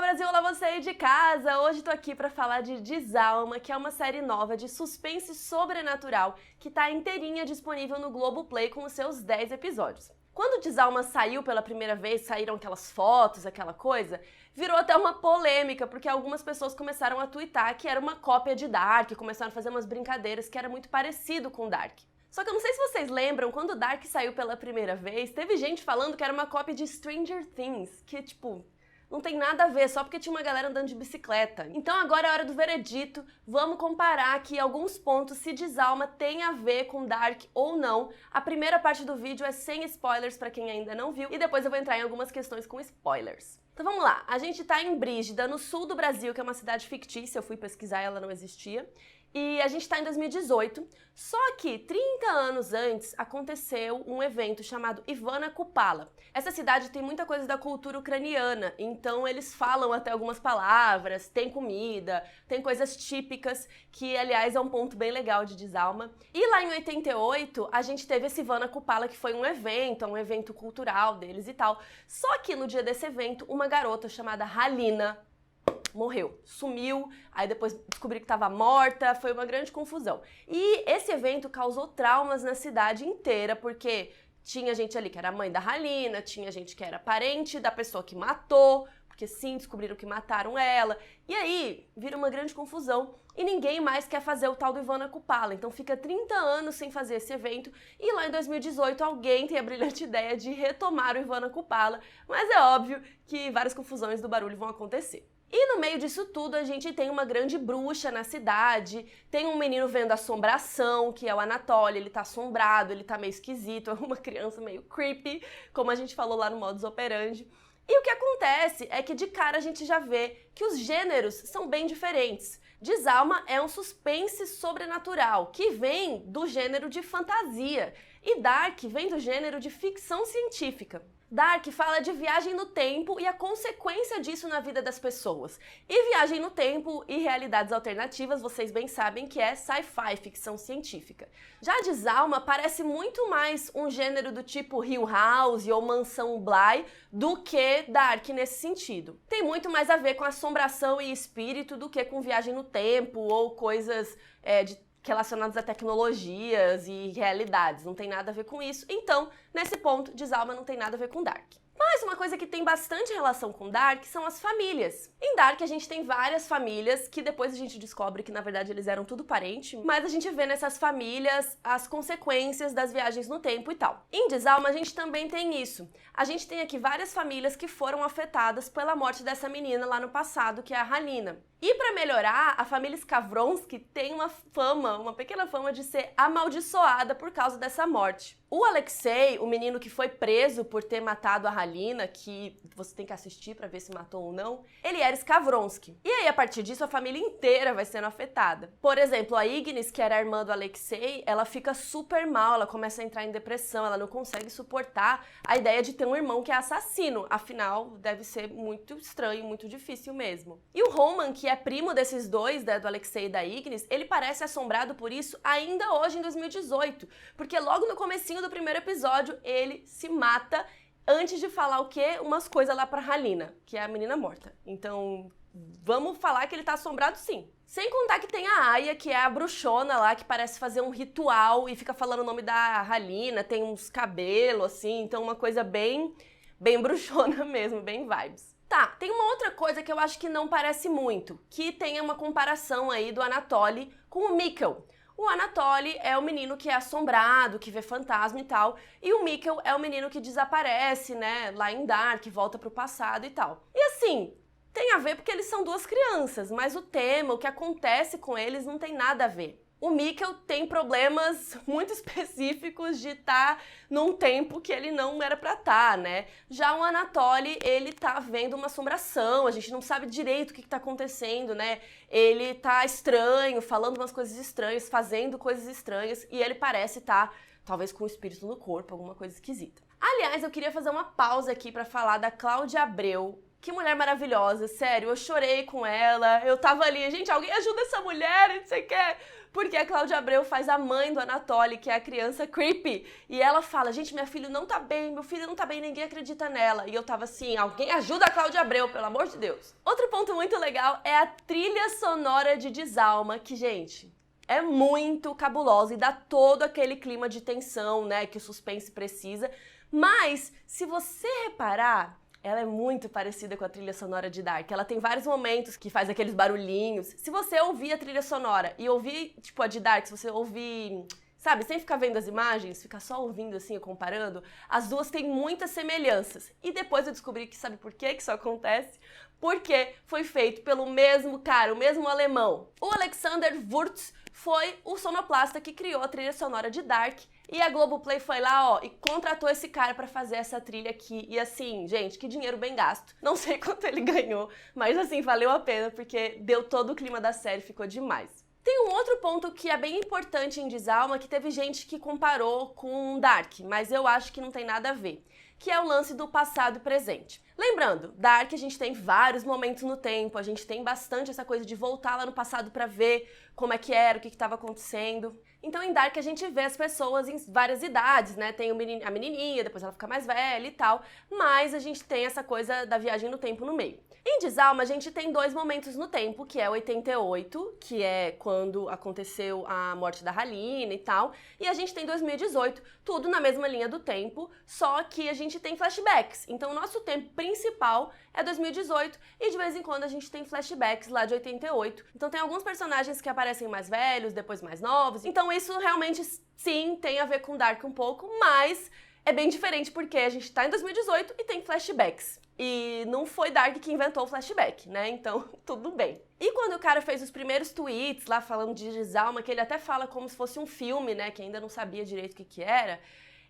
Brasil, olá você aí de casa! Hoje tô aqui pra falar de Desalma, que é uma série nova de suspense sobrenatural que tá inteirinha disponível no Globoplay com os seus 10 episódios. Quando Desalma saiu pela primeira vez, saíram aquelas fotos, aquela coisa, virou até uma polêmica, porque algumas pessoas começaram a twittar que era uma cópia de Dark, começaram a fazer umas brincadeiras que era muito parecido com Dark. Só que eu não sei se vocês lembram, quando Dark saiu pela primeira vez, teve gente falando que era uma cópia de Stranger Things, que tipo, não tem nada a ver, só porque tinha uma galera andando de bicicleta. Então agora é hora do veredito, vamos comparar aqui alguns pontos se Desalma tem a ver com Dark ou não. A primeira parte do vídeo é sem spoilers pra quem ainda não viu, e depois eu vou entrar em algumas questões com spoilers. Então vamos lá, a gente tá em Brígida, no sul do Brasil, que é uma cidade fictícia, eu fui pesquisar e ela não existia. E a gente tá em 2018, só que 30 anos antes aconteceu um evento chamado Ivana Kupala. Essa cidade tem muita coisa da cultura ucraniana, então eles falam até algumas palavras, tem comida, tem coisas típicas, que aliás é um ponto bem legal de Desalma. E lá em 88 a gente teve esse Ivana Kupala, que foi um evento cultural deles e tal. Só que no dia desse evento, uma garota chamada Halina morreu, sumiu, aí depois descobri que estava morta, foi uma grande confusão. E esse evento causou traumas na cidade inteira, porque tinha gente ali que era mãe da Halina, tinha gente que era parente da pessoa que matou, porque sim, descobriram que mataram ela, e aí vira uma grande confusão e ninguém mais quer fazer o tal do Ivana Kupala, então fica 30 anos sem fazer esse evento e lá em 2018 alguém tem a brilhante ideia de retomar o Ivana Kupala, mas é óbvio que várias confusões do barulho vão acontecer. E no meio disso tudo a gente tem uma grande bruxa na cidade, tem um menino vendo assombração, que é o Anatoly, ele tá assombrado, ele tá meio esquisito, é uma criança meio creepy, como a gente falou lá no Modus Operandi. E o que acontece é que de cara a gente já vê que os gêneros são bem diferentes. Desalma é um suspense sobrenatural, que vem do gênero de fantasia, e Dark vem do gênero de ficção científica. Dark fala de viagem no tempo e a consequência disso na vida das pessoas. E viagem no tempo e realidades alternativas, vocês bem sabem que é sci-fi, ficção científica. Já Desalma parece muito mais um gênero do tipo Hill House ou Mansão Bly do que Dark nesse sentido. Tem muito mais a ver com assombração e espírito do que com viagem no tempo ou coisas relacionados a tecnologias e realidades, não tem nada a ver com isso. Então, nesse ponto, Desalma não tem nada a ver com Dark. Mas uma coisa que tem bastante relação com Dark são as famílias. Em Dark a gente tem várias famílias que depois a gente descobre que na verdade eles eram tudo parente, mas a gente vê nessas famílias as consequências das viagens no tempo e tal. Em Desalma a gente também tem isso. A gente tem aqui várias famílias que foram afetadas pela morte dessa menina lá no passado, que é a Halina. E para melhorar, a família Skavronski tem uma pequena fama de ser amaldiçoada por causa dessa morte. O Alexei, o menino que foi preso por ter matado a Halina, que você tem que assistir para ver se matou ou não, ele era Skavronski. E aí, a partir disso, a família inteira vai sendo afetada. Por exemplo, a Ignis, que era a irmã do Alexei, ela fica super mal, ela começa a entrar em depressão, ela não consegue suportar a ideia de ter um irmão que é assassino. Afinal, deve ser muito estranho, muito difícil mesmo. E o Roman, que é primo desses dois, do Alexei e da Ignis, ele parece assombrado por isso ainda hoje em 2018, porque logo no comecinho do primeiro episódio ele se mata antes de falar o quê? Umas coisas lá pra Halina, que é a menina morta. Então, vamos falar que ele tá assombrado sim. Sem contar que tem a Aya, que é a bruxona lá, que parece fazer um ritual e fica falando o nome da Halina, tem uns cabelos assim, então uma coisa bem bruxona mesmo, bem vibes. Tá, tem uma outra coisa que eu acho que não parece muito, que tem uma comparação aí do Anatoly com o Mikkel. O Anatoly é o menino que é assombrado, que vê fantasma e tal, e o Mikkel é o menino que desaparece, né, lá em Dark, volta pro passado e tal. E assim, tem a ver porque eles são duas crianças, mas o tema, o que acontece com eles não tem nada a ver. O Mikkel tem problemas muito específicos de estar num tempo que ele não era pra estar, né? Já o Anatoly, ele tá vendo uma assombração, a gente não sabe direito o que tá acontecendo, né? Ele tá estranho, falando umas coisas estranhas, fazendo coisas estranhas, e ele parece estar, talvez com o espírito no corpo, alguma coisa esquisita. Aliás, eu queria fazer uma pausa aqui pra falar da Cláudia Abreu, Que mulher maravilhosa, sério, eu chorei com ela, eu tava ali, gente, alguém ajuda essa mulher, não sei o que. Porque a Cláudia Abreu faz a mãe do Anatoly, que é a criança creepy. E ela fala, gente, meu filho não tá bem, ninguém acredita nela. E eu tava assim, alguém ajuda a Cláudia Abreu, pelo amor de Deus. Outro ponto muito legal é a trilha sonora de Desalma, que, gente, é muito cabulosa e dá todo aquele clima de tensão, né, que o suspense precisa. Mas, se você reparar, ela é muito parecida com a trilha sonora de Dark. Ela tem vários momentos que faz aqueles barulhinhos. Se você ouvir a trilha sonora e ouvir, tipo, a de Dark, se você ouvir, sabe, sem ficar vendo as imagens, ficar só ouvindo assim, comparando, as duas têm muitas semelhanças. E depois eu descobri que sabe por que isso acontece? Porque foi feito pelo mesmo cara, o mesmo alemão. O Alexander Wurz foi o sonoplasta que criou a trilha sonora de Dark. E a Globoplay foi lá, ó, e contratou esse cara pra fazer essa trilha aqui. E assim, gente, que dinheiro bem gasto. Não sei quanto ele ganhou, mas assim, valeu a pena, porque deu todo o clima da série, ficou demais. Tem um outro ponto que é bem importante em Desalma, que teve gente que comparou com Dark, mas eu acho que não tem nada a ver, que é o lance do passado e presente. Lembrando, Dark a gente tem vários momentos no tempo, a gente tem bastante essa coisa de voltar lá no passado pra ver como é que era, o que estava acontecendo. Então em Dark a gente vê as pessoas em várias idades, né? Tem a menininha, depois ela fica mais velha e tal, mas a gente tem essa coisa da viagem no tempo no meio. Em Desalma a gente tem dois momentos no tempo, que é 88, que é quando aconteceu a morte da Halina e tal, e a gente tem 2018, tudo na mesma linha do tempo, só que a gente tem flashbacks. Então o nosso tempo principal é 2018 e de vez em quando a gente tem flashbacks lá de 88. Então tem alguns personagens que aparecem mais velhos, depois mais novos. Então isso realmente sim tem a ver com Dark um pouco, mas é bem diferente porque a gente tá em 2018 e tem flashbacks. E não foi Dark que inventou o flashback, né? Então, tudo bem. E quando o cara fez os primeiros tweets lá falando de Desalma, que ele até fala como se fosse um filme, né? Que ainda não sabia direito o que era.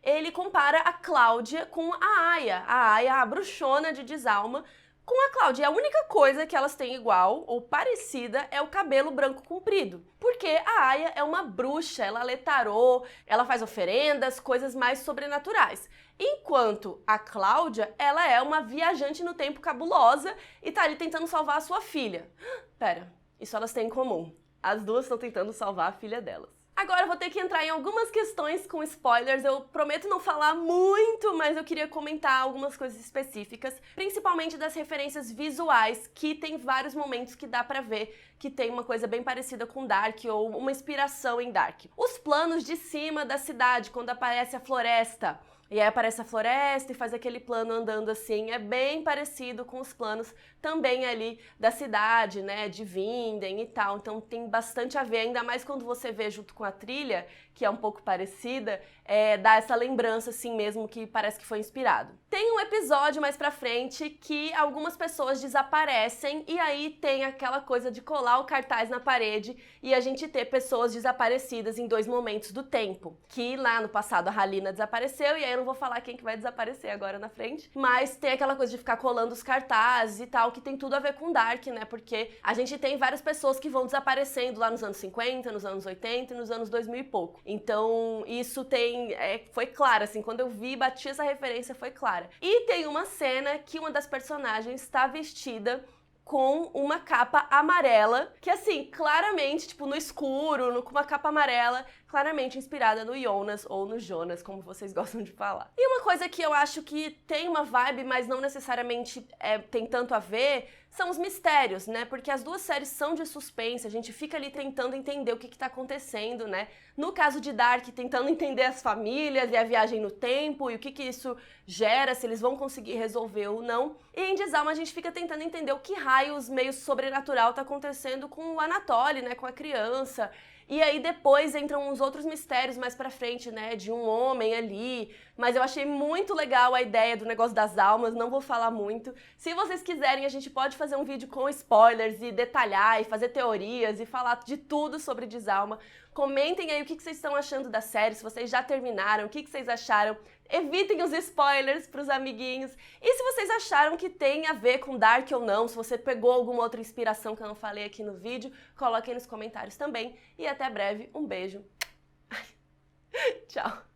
Ele compara a Cláudia com a Aya, a bruxona de Desalma, com a Cláudia. E a única coisa que elas têm igual ou parecida é o cabelo branco comprido. Porque a Aya é uma bruxa, ela lê tarô, ela faz oferendas, coisas mais sobrenaturais. Enquanto a Cláudia, ela é uma viajante no tempo cabulosa e tá ali tentando salvar a sua filha. Pera, isso elas têm em comum. As duas estão tentando salvar a filha delas. Agora eu vou ter que entrar em algumas questões com spoilers, eu prometo não falar muito, mas eu queria comentar algumas coisas específicas, principalmente das referências visuais, que tem vários momentos que dá pra ver que tem uma coisa bem parecida com Dark ou uma inspiração em Dark. Os planos de cima da cidade, quando aparece a floresta, e aí aparece a floresta e faz aquele plano andando assim, é bem parecido com os planos também ali da cidade, né, de Vinden e tal, então tem bastante a ver, ainda mais quando você vê junto com a trilha, que é um pouco parecida, dá essa lembrança assim mesmo que parece que foi inspirado. Tem um episódio mais pra frente que algumas pessoas desaparecem e aí tem aquela coisa de colar o cartaz na parede e a gente ter pessoas desaparecidas em dois momentos do tempo, que lá no passado a Halina desapareceu e aí eu não vou falar quem que vai desaparecer agora na frente, mas tem aquela coisa de ficar colando os cartazes e tal, que tem tudo a ver com Dark, né, porque a gente tem várias pessoas que vão desaparecendo lá nos anos 50, nos anos 80 e nos anos 2000 e pouco. Então isso foi claro, assim, quando eu vi, bati essa referência, foi clara. E tem uma cena que uma das personagens está vestida com uma capa amarela, que assim, claramente, tipo, no escuro, com uma capa amarela, claramente inspirada no Jonas, ou no Jonas, como vocês gostam de falar. E uma coisa que eu acho que tem uma vibe, mas não necessariamente tem tanto a ver, são os mistérios, né? Porque as duas séries são de suspense, a gente fica ali tentando entender o que tá acontecendo, né? No caso de Dark, tentando entender as famílias e a viagem no tempo, e o que isso gera, se eles vão conseguir resolver ou não. E em Desalma a gente fica tentando entender o que raios meio sobrenatural tá acontecendo com o Anatoly, né? Com a criança. E aí depois entram uns outros mistérios mais pra frente, né, de um homem ali, mas eu achei muito legal a ideia do negócio das almas, não vou falar muito. Se vocês quiserem, a gente pode fazer um vídeo com spoilers e detalhar e fazer teorias e falar de tudo sobre Desalma. Comentem aí o que vocês estão achando da série, se vocês já terminaram, o que vocês acharam. Evitem os spoilers pros amiguinhos. E se vocês acharam que tem a ver com Dark ou não, se você pegou alguma outra inspiração que eu não falei aqui no vídeo, coloquem nos comentários também. E até breve. Um beijo. Tchau.